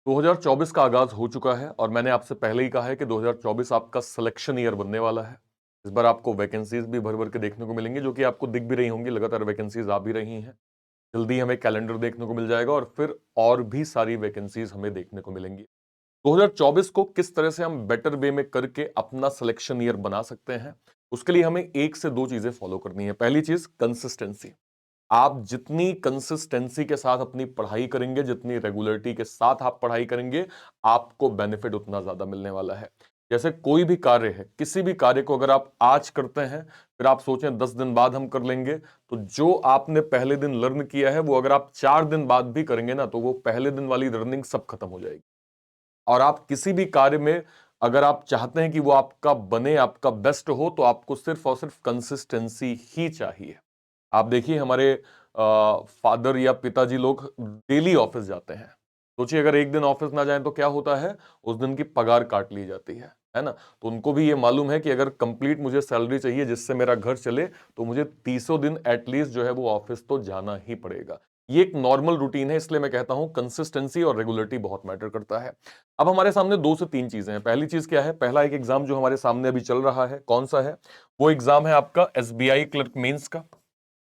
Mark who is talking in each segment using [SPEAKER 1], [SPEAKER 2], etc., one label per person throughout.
[SPEAKER 1] 2024 का आगाज हो चुका है और मैंने आपसे पहले ही कहा है कि 2024 आपका सिलेक्शन ईयर बनने वाला है। इस बार आपको वैकेंसीज भी भर भर के देखने को मिलेंगी, जो कि आपको दिख भी रही होंगी, लगातार वैकेंसीज आ भी रही हैं। जल्दी हमें कैलेंडर देखने को मिल जाएगा और फिर और भी सारी वैकेंसीज हमें देखने को मिलेंगी। 2024 को किस तरह से हम बेटर वे में करके अपना सिलेक्शन ईयर बना सकते हैं, उसके लिए हमें एक से दो चीजें फॉलो करनी है। पहली चीज कंसिस्टेंसी। आप जितनी कंसिस्टेंसी के साथ अपनी पढ़ाई करेंगे, जितनी रेगुलरिटी के साथ आप पढ़ाई करेंगे, आपको बेनिफिट उतना ज्यादा मिलने वाला है। जैसे कोई भी कार्य है, किसी भी कार्य को अगर आप आज करते हैं, फिर आप सोचें 10 दिन बाद हम कर लेंगे, तो जो आपने पहले दिन लर्न किया है वो अगर आप 4 दिन बाद भी करेंगे ना, तो वो पहले दिन वाली लर्निंग सब खत्म हो जाएगी। और आप किसी भी कार्य में अगर आप चाहते हैं कि वो आपका बने, आपका बेस्ट हो, तो आपको सिर्फ और सिर्फ कंसिस्टेंसी ही चाहिए। आप देखिए हमारे फादर या पिताजी लोग डेली ऑफिस जाते हैं। सोचिए अगर एक दिन ऑफिस ना जाए तो क्या होता है, उस दिन की पगार काट ली जाती है ना। तो उनको भी ये मालूम है कि अगर कंप्लीट मुझे सैलरी चाहिए जिससे मेरा घर चले, तो मुझे 30 दिन एटलीस्ट जो है वो ऑफिस तो जाना ही पड़ेगा। ये एक नॉर्मल रूटीन है, इसलिए मैं कहता हूं कंसिस्टेंसी और रेगुलरिटी बहुत मैटर करता है। अब हमारे सामने दो से तीन चीजें हैं। पहली चीज क्या है, पहला एक एग्जाम जो हमारे सामने अभी चल रहा है, कौन सा है? वो एग्जाम है आपका एसबीआई क्लर्क मेंस का।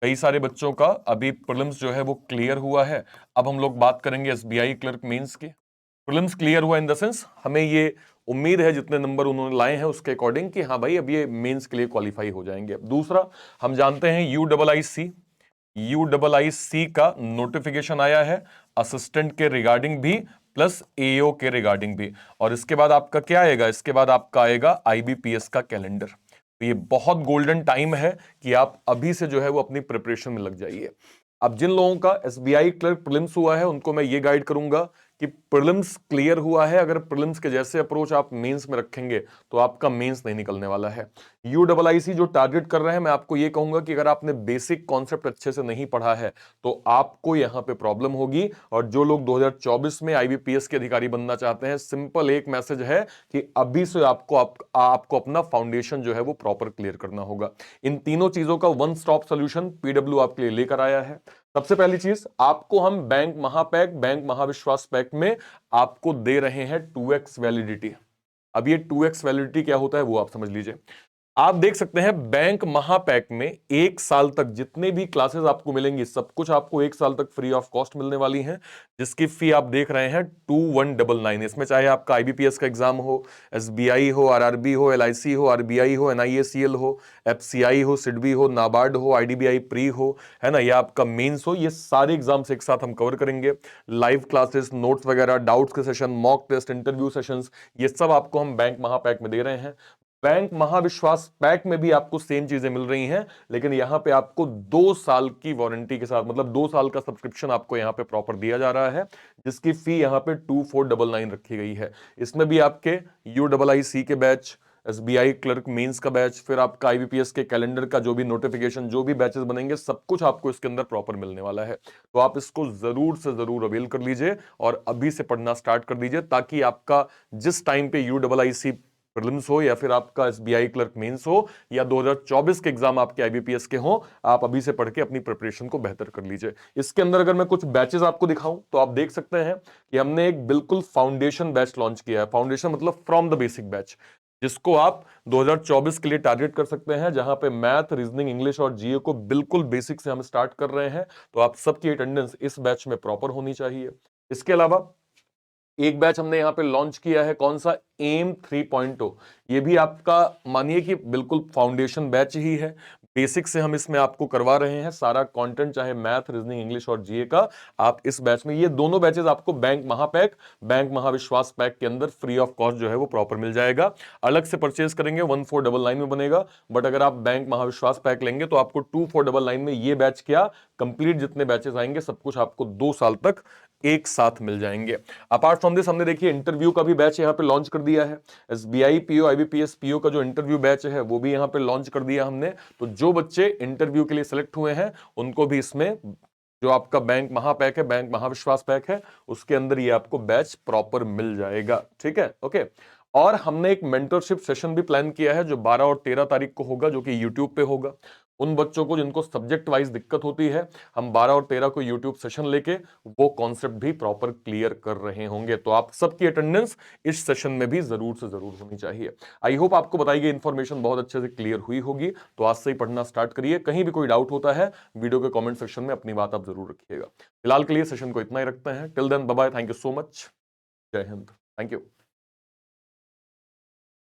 [SPEAKER 1] कई सारे बच्चों का अभी प्रीलिम्स जो है वो क्लियर हुआ है। अब हम लोग बात करेंगे एसबीआई क्लर्क मेंस की। प्रीलिम्स क्लियर हुआ इन द सेंस, हमें ये उम्मीद है जितने नंबर उन्होंने लाए हैं उसके अकॉर्डिंग कि हाँ भाई अब ये मेंस के लिए क्वालिफाई हो जाएंगे। दूसरा, हम जानते हैं यू डबल आई सी का नोटिफिकेशन आया है, असिस्टेंट के रिगार्डिंग भी प्लस एओ के रिगार्डिंग भी। और इसके बाद आपका क्या आएगा? इसके बाद आपका आएगा आईबीपीएस का कैलेंडर। तो ये बहुत गोल्डन टाइम है कि आप अभी से जो है वो अपनी प्रिपरेशन में लग जाइए। अब जिन लोगों का एसबीआई क्लर्क प्रीलिम्स हुआ है उनको मैं ये गाइड करूंगा कि प्रीलिम्स क्लियर हुआ है, अगर प्रीलिम्स के जैसे अप्रोच आप मेंस में रखेंगे तो आपका मेंस नहीं निकलने वाला है। यूडब्ल्यूआईसी जो टारगेट कर रहे हैं, मैं आपको ये कहूंगा कि अगर आपने बेसिक कॉन्सेप्ट अच्छे से नहीं पढ़ा है तो आपको यहां पे प्रॉब्लम होगी। और जो लोग 2024 में आईबीपीएस के अधिकारी बनना चाहते हैं, सिंपल एक मैसेज है कि अभी से आपको अपना फाउंडेशन जो है वो प्रॉपर क्लियर करना होगा। इन तीनों चीजों का वन स्टॉप सोल्यूशन पीडब्ल्यू आपके लिए लेकर आया है। सबसे पहली चीज, आपको हम बैंक महाविश्वास पैक में आपको दे रहे हैं 2x वैलिडिटी। अब ये 2x वैलिडिटी क्या होता है वो आप समझ लीजिए। आप देख सकते हैं बैंक महापैक में 1 साल तक जितने भी क्लासेस आपको मिलेंगी, सब कुछ आपको 1 साल तक फ्री ऑफ कॉस्ट मिलने वाली हैं, जिसकी फी आप देख रहे हैं 2199। इसमें चाहे आपका आईबीपीएस का एग्जाम हो, एसबीआई हो, आरआरबी हो, एलआईसी हो, आरबीआई हो, एनआईएसीएल हो, एफसीआई हो, सिडबी हो, नाबार्ड हो, आईडीबीआई प्री हो, है ना, या आपका मेंस हो, ये सारे एग्जाम्स एक साथ हम कवर करेंगे। लाइव क्लासेस, नोट्स वगैरह, डाउट्स के session, mock test, interview sessions, ये सब आपको हम बैंक महापैक में दे रहे हैं। बैंक महाविश्वास पैक में भी आपको सेम चीजें मिल रही हैं, लेकिन यहां पे आपको 2 साल की वारंटी के साथ, मतलब 2 साल का सब्सक्रिप्शन आपको यहां पे प्रॉपर दिया जा रहा है, जिसकी फी यहां पे 2499 रखी गई है। इसमें भी आपके यूडब्ल्यूआईसी के बैच, एसबीआई क्लर्क मेंस का बैच, फिर आपका आईबीपीएस के कैलेंडर का जो भी नोटिफिकेशन, जो भी बैचेस बनेंगे, सब कुछ आपको इसके अंदर प्रॉपर मिलने वाला है। तो आप इसको जरूर से जरूर अवेल कर लीजिए और अभी से पढ़ना स्टार्ट कर दीजिए, ताकि आपका जिस टाइम पे यूडब्ल्यूआईसी प्रीलिम्स हो या फिर आपका एसबीआई क्लर्क मेंस हो या 2024 के एग्जाम आपके आईबीपीएस के हो, आप अभी से पढ़ के अपनी प्रिपरेशन को बेहतर कर लीजिए। इसके अंदर अगर मैं कुछ बैचेस आपको दिखाऊं तो आप देख सकते हैं कि हमने एक बिल्कुल फाउंडेशन बैच लॉन्च किया है। फाउंडेशन मतलब फ्रॉम द बेसिक बैच, जिसको आप 2024 के लिए टारगेट कर सकते हैं, जहां पे मैथ, रीजनिंग, इंग्लिश और जीए को बिल्कुल बेसिक से हम स्टार्ट कर रहे हैं। तो आप सबकी अटेंडेंस इस बैच में प्रॉपर होनी चाहिए। इसके अलावा एक बैच हमने यहां पे लॉन्च किया है, कौन सा? एम 3.0। ये भी आपका मानिए कि बिल्कुल फाउंडेशन बैच ही है। बेसिक से हम इसमें आपको करवा रहे हैं सारा कंटेंट, चाहे मैथ, रीजनिंग, इंग्लिश और जीए का। आप इस बैच में, ये दोनों बैचेस आपको बैंक महापैक, बैंक महाविश्वास पैक के अंदर फ्री ऑफ कॉस्ट जो है वो प्रॉपर मिल जाएगा। अलग से परचेज करेंगे 1499 में बनेगा, बट अगर आप बैंक महाविश्वास पैक लेंगे तो आपको 2499 में ये बैच क्या, कंप्लीट जितने बैचेस आएंगे सब कुछ आपको 2 साल तक एक साथ मिल जाएंगे। अपार्ट फ्रॉम दिस, हमने देखिए इंटरव्यू का भी बैच यहां पे लॉन्च कर दिया है। एसबीआई पीओ, आईबीपीएस पीओ का जो इंटरव्यू बैच है वो भी यहां पे लॉन्च कर दिया हमने। तो जो बच्चे इंटरव्यू के लिए सिलेक्ट हुए हैं उनको भी इसमें जो आपका बैंक महापैक है, बैंक महाविश्वास पैक है, उसके अंदर ये आपको बैच प्रॉपर मिल जाएगा। ठीक है, ओके। और हमने एक मेंटरशिप सेशन भी प्लान किया है जो 12 और 13 तारीख को होगा, जो कि यूट्यूब पे होगा। उन बच्चों को जिनको सब्जेक्ट वाइज दिक्कत होती है, हम 12 और 13 को यूट्यूब सेशन लेके वो कॉन्सेप्ट भी प्रॉपर क्लियर कर रहे होंगे। तो आप सबकी अटेंडेंस इस सेशन में भी जरूर से जरूर होनी चाहिए। आई होप आपको बताई गई इंफॉर्मेशन बहुत अच्छे से क्लियर हुई होगी। तो आज से ही पढ़ना स्टार्ट करिए। कहीं भी कोई डाउट होता है वीडियो के कॉमेंट सेक्शन में अपनी बात आप जरूर रखिएगा। फिलहाल के लिए सेशन को इतना ही रखते हैं। Till then bye bye, thank you so much, Jai Hind, thank you.